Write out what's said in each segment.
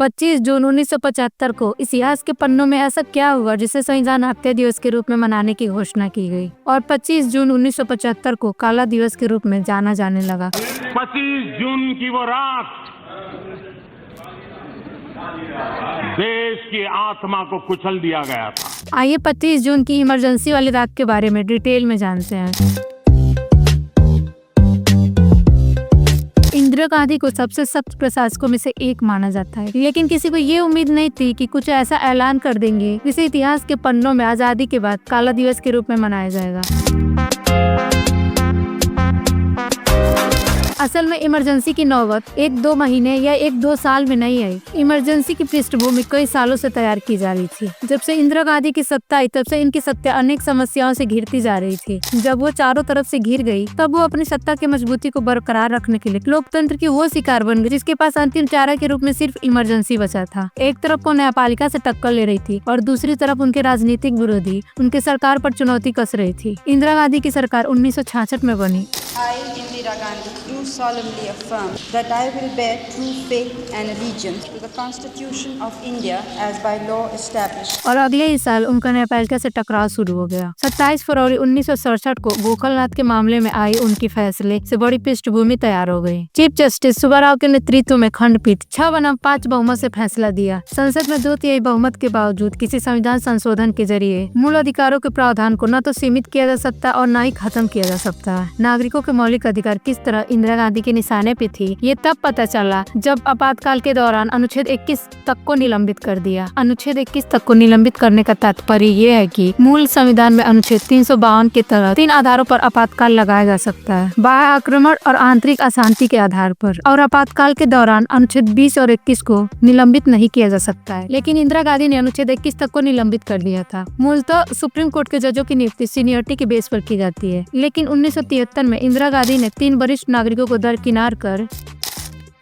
25 जून 1975 को इतिहास के पन्नों में ऐसा क्या हुआ जिसे संविधान हत्या दिवस के रूप में मनाने की घोषणा की गई और 25 जून 1975 को काला दिवस के रूप में जाना जाने लगा। 25 जून की वो रात देश की आत्मा को कुचल दिया गया था। आइए 25 जून की इमरजेंसी वाली रात के बारे में डिटेल में जानते हैं। इंदिरा गांधी को सबसे सख्त प्रशासकों में से एक माना जाता है, लेकिन किसी को ये उम्मीद नहीं थी कि कुछ ऐसा ऐलान कर देंगे जिसे इतिहास के पन्नों में आजादी के बाद काला दिवस के रूप में मनाया जाएगा। असल में इमरजेंसी की नौबत 1-2 महीने या 1-2 साल में नहीं आई। इमरजेंसी की पृष्ठभूमि कई सालों से तैयार की जा रही थी। जब से इंदिरा गांधी की सत्ता आई तब से इनकी सत्ता अनेक समस्याओं से घिरती जा रही थी। जब वो चारों तरफ से घिर गई तब वो अपनी सत्ता की मजबूती को बरकरार रखने के लिए लोकतंत्र की वो शिकार बन गई जिसके पास अंतिम चारा के रूप में सिर्फ इमरजेंसी बचा था। एक तरफ वो न्यायपालिका से टक्कर ले रही थी और दूसरी तरफ उनके राजनीतिक विरोधी उनके सरकार पर चुनौती कस रही थी। इंदिरा गांधी की सरकार 1966 में बनी। I, Indira Gandhi, do solemnly affirm that I will bear true faith and allegiance to the Constitution of India as by law established. और अगले ही साल उनका न्यायपालिका से टकराव शुरू हो गया। 27 फरवरी 1967 को गोखलनाथ के मामले में आई उनकी फैसले से बड़ी पृष्ठभूमि तैयार हो गई। चीफ जस्टिस सुब्बाराव के नेतृत्व में खंडपीठ 6 बनाम 5 बहुमत से फैसला दिया। संसद में 2/3 बहुमत के बावजूद किसी संविधान संशोधन के जरिए मूल अधिकारों के प्रावधान को न तो सीमित किया जा सकता और न ही खत्म किया जा सकता। नागरिकों के मौलिक अधिकार किस तरह इंदिरा गांधी के निशाने पे थी ये तब पता चला जब आपातकाल के दौरान अनुच्छेद 21 तक को निलंबित कर दिया। अनुच्छेद 21 तक को निलंबित करने का तात्पर्य ये है कि मूल संविधान में अनुच्छेद 352 के तहत 3 आधारों पर आपातकाल लगाया जा सकता है, बाह्य आक्रमण और आंतरिक अशांति के आधार पर, और आपातकाल के दौरान अनुच्छेद 20 और 21 को निलंबित नहीं किया जा सकता है। लेकिन इंदिरा गांधी ने अनुच्छेद 21 तक को निलंबित कर दिया था। मूलतः सुप्रीम कोर्ट के जजों की नियुक्ति सीनियरिटी के बेस पर की जाती है, लेकिन 1973 में इंदिरा गांधी ने 3 वरिष्ठ नागरिकों को दरकिनार कर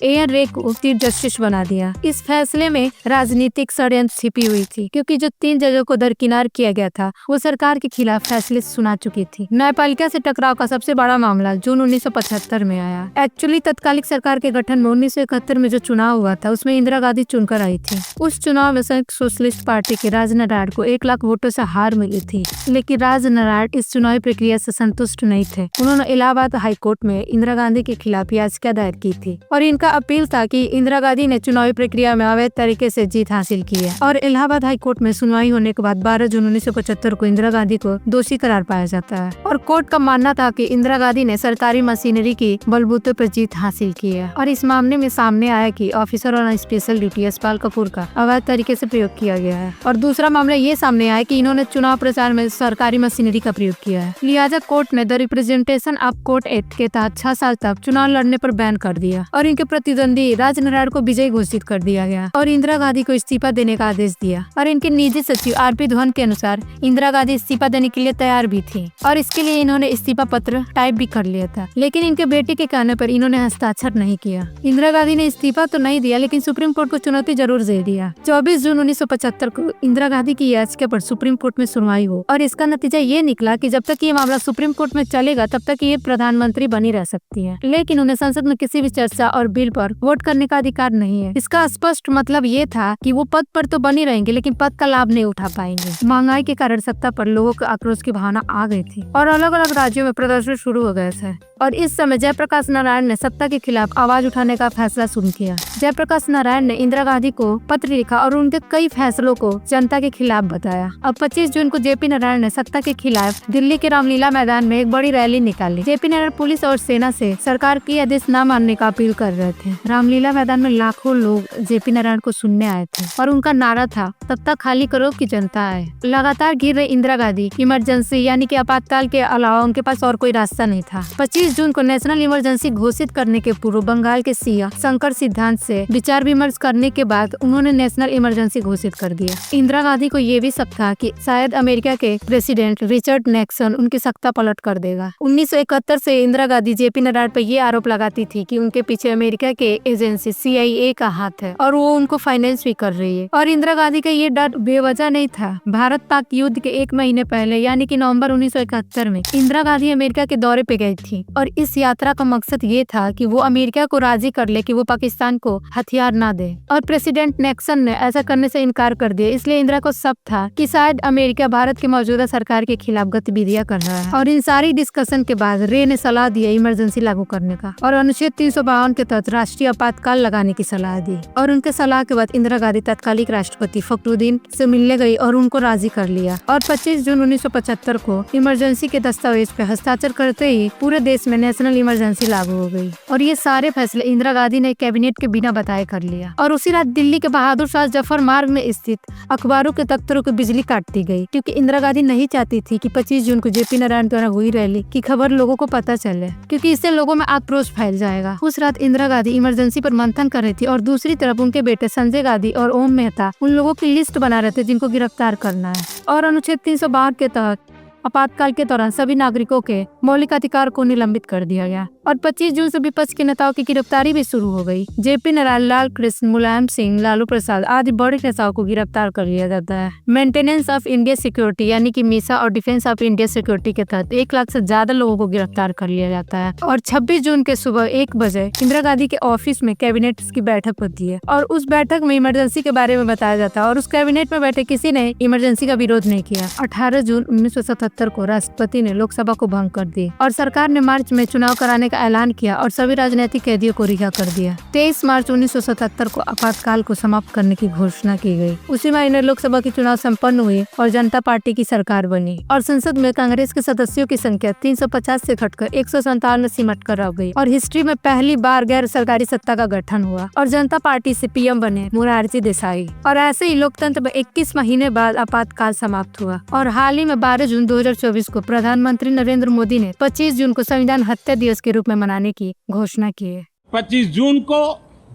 एएन रे को चीफ जस्टिस बना दिया। इस फैसले में राजनीतिक षड्यंत्र छिपी हुई थी, क्योंकि जो 3 जजों को दरकिनार किया गया था वो सरकार के खिलाफ फैसले सुना चुकी थी। न्यायपालिका से टकराव का सबसे बड़ा मामला जून 1975 में आया। एक्चुअली तत्कालिक सरकार के गठन में 1971 में जो चुनाव हुआ था उसमें इंदिरा गांधी चुनकर आई थी। उस चुनाव में संयुक्त सोशलिस्ट पार्टी के राज नारायण को 1 लाख वोटों से हार मिली थी, लेकिन राज नारायण इस चुनावी प्रक्रिया से संतुष्ट नहीं थे। उन्होंने इलाहाबाद हाईकोर्ट में इंदिरा गांधी के खिलाफ याचिका दायर की थी और इनका अपील था कि इंदिरा गांधी ने चुनावी प्रक्रिया में अवैध तरीके से जीत हासिल की है। और इलाहाबाद हाई कोर्ट में सुनवाई होने के बाद 12 जून 1975 को इंदिरा गांधी को दोषी करार पाया जाता है और कोर्ट का मानना था कि इंदिरा गांधी ने सरकारी मशीनरी की बलबूते पर जीत हासिल की है। और इस मामले में सामने आया कि officer on special duty Yashpal Kapoor का अवैध तरीके से प्रयोग किया गया है। और दूसरा मामला ये सामने आया कि इन्होंने चुनाव प्रचार में सरकारी मशीनरी का प्रयोग किया है। लिहाजा कोर्ट ने the representation of court act के तहत 6 साल तक चुनाव लड़ने पर बैन कर दिया और इनके प्रतिद्वंदी राज नारायण को विजयी घोषित कर दिया गया और इंदिरा गांधी को इस्तीफा देने का आदेश दिया। और इनके निजी सचिव आरपी धवन के अनुसार इंदिरा गांधी इस्तीफा देने के लिए तैयार भी थी और इसके लिए इन्होंने इस्तीफा पत्र टाइप भी कर लिया था, लेकिन इनके बेटे के कहने पर इन्होंने हस्ताक्षर नहीं किया। इंदिरा गांधी ने इस्तीफा तो नहीं दिया, लेकिन सुप्रीम कोर्ट को चुनौती जरूर दे दिया। 24 जून 1975 को इंदिरा गांधी की याचिका पर सुप्रीम कोर्ट में सुनवाई हो और इसका नतीजा ये निकला कि जब तक ये मामला सुप्रीम कोर्ट में चलेगा तब तक ये प्रधानमंत्री बनी रह सकती है, लेकिन उन्हें संसद में किसी भी चर्चा और बिल पर वोट करने का अधिकार नहीं है। इसका स्पष्ट मतलब ये था कि वो पद पर तो बनी रहेंगे, लेकिन पद का लाभ नहीं उठा पाएंगे। महंगाई के कारण सत्ता पर लोगों के आक्रोश की भावना आ गई थी और अलग अलग राज्यों में प्रदर्शन शुरू हो गए थे। और इस समय जयप्रकाश नारायण ने सत्ता के खिलाफ आवाज उठाने का फैसला शुरू किया। जयप्रकाश नारायण ने इंदिरा गांधी को पत्र लिखा और उनके कई फैसलों को जनता के खिलाफ बताया। अब 25 जून को जेपी नारायण ने सत्ता के खिलाफ दिल्ली के रामलीला मैदान में एक बड़ी रैली निकाली। जेपी नारायण पुलिस और सेना से सरकार की आदेश न मानने का अपील कर रहे थे। रामलीला मैदान में लाखों लोग जेपी नारायण को सुनने आए थे और उनका नारा था, सत्ता खाली करो कि जनता आए। लगातार घिर रही इंदिरा गांधी इमरजेंसी यानी कि आपातकाल के अलावा उनके पास और कोई रास्ता नहीं था। 25 जून को नेशनल इमरजेंसी घोषित करने के पूर्व बंगाल के सीएम शंकर सिद्धांत से विचार विमर्श करने के बाद उन्होंने नेशनल इमरजेंसी घोषित कर दिया। इंदिरा गांधी को ये भी शक था कि शायद अमेरिका के प्रेसिडेंट रिचर्ड निक्सन उनकी सत्ता पलट कर देगा। 1971 से इंदिरा गांधी जेपी नारायण पर यह आरोप लगाती थी कि उनके पीछे अमेरिका के एजेंसी CIA का हाथ है और वो उनको फाइनेंस भी कर रही है। और इंदिरा गांधी का ये डर बेवजह नहीं था। भारत पाक युद्ध के 1 महीने पहले यानी कि नवंबर 1971 में इंदिरा गांधी अमेरिका के दौरे पे गई थी और इस यात्रा का मकसद ये था कि वो अमेरिका को राजी कर ले कि वो पाकिस्तान को हथियार ना दे, और प्रेसिडेंट निक्सन ने ऐसा करने से इनकार कर दिया। इसलिए इंदिरा को शक था कि शायद अमेरिका भारत की मौजूदा सरकार के खिलाफ गतिविधियां कर रहा है। और इन सारी डिस्कशन के बाद रे ने सलाह दिया इमरजेंसी लागू करने का और अनुच्छेद 352 के तहत राष्ट्रीय आपातकाल लगाने की सलाह दी। और उनके सलाह के बाद इंदिरा गांधी तत्कालिक राष्ट्रपति फखरुद्दीन से मिलने गई और उनको राजी कर लिया। और 25 जून 1975 को इमरजेंसी के दस्तावेज पे हस्ताक्षर करते ही पूरे देश में नेशनल इमरजेंसी लागू हो गई। और ये सारे फैसले इंदिरा गांधी ने कैबिनेट के बिना बताए कर लिया। और उसी रात दिल्ली के बहादुर शाह जफर मार्ग में स्थित अखबारों के दफ्तरों को बिजली काट दी गई, क्योंकि इंदिरा गांधी नहीं चाहती थी कि 25 जून को जेपी नारायण द्वारा हुई रैली की खबर लोगों को पता चले, क्योंकि इससे लोगों में आक्रोश फैल जाएगा। उस रात इंदिरा गांधी इमरजेंसी पर मंथन कर रही थी और दूसरी तरफ उनके बेटे संजय गांधी और ओम मेहता उन लोगों की लिस्ट बना रहे थे जिनको गिरफ्तार करना है। और अनुच्छेद 352 के तहत आपातकाल के दौरान सभी नागरिकों के मौलिक अधिकार को निलंबित कर दिया गया। और 25 जून से विपक्ष के नेताओं की गिरफ्तारी भी शुरू हो गई। जेपी नारायण, लाल कृष्ण, मुलायम सिंह, लालू प्रसाद आदि बड़े नेताओं को गिरफ्तार कर लिया जाता है। मेंटेनेंस ऑफ इंडिया सिक्योरिटी यानी कि मीसा और डिफेंस ऑफ इंडिया सिक्योरिटी के तहत 1 लाख से ज्यादा लोगों को गिरफ्तार कर लिया जाता है। और 26 जून के सुबह 1 बजे इंदिरा गांधी के ऑफिस में कैबिनेट की बैठक होती है और उस बैठक में इमरजेंसी के बारे में बताया जाता है और उस कैबिनेट में बैठे किसी ने इमरजेंसी का विरोध नहीं किया। 18 जून 1977 को राष्ट्रपति ने लोकसभा को भंग कर दी और सरकार ने मार्च में चुनाव कराने का ऐलान किया और सभी राजनीतिक कैदियों को रिहा कर दिया। 23 मार्च 1977 को आपातकाल को समाप्त करने की घोषणा की गई। उसी महीने लोकसभा की चुनाव संपन्न हुए और जनता पार्टी की सरकार बनी और संसद में कांग्रेस के सदस्यों की संख्या 350 से घटकर 157 में सिमट कर रह गई और हिस्ट्री में पहली बार गैर सरकारी सत्ता का गठन हुआ और जनता पार्टी से पीएम बने मोरारजी देसाई। और ऐसे ही लोकतंत्र में 21 महीने बाद आपातकाल समाप्त हुआ और हाल ही में 12 जून 2024 को प्रधानमंत्री नरेंद्र मोदी ने 25 जून को संविधान हत्या दिवस के रूप में मनाने की घोषणा की है। 25 जून को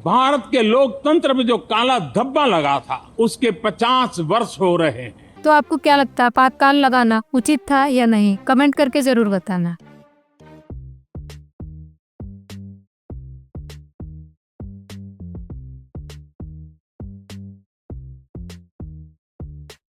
भारत के लोकतंत्र में जो काला धब्बा लगा था उसके 50 वर्ष हो रहे हैं। तो आपको क्या लगता है, आपातकाल लगाना उचित था या नहीं? कमेंट करके जरूर बताना।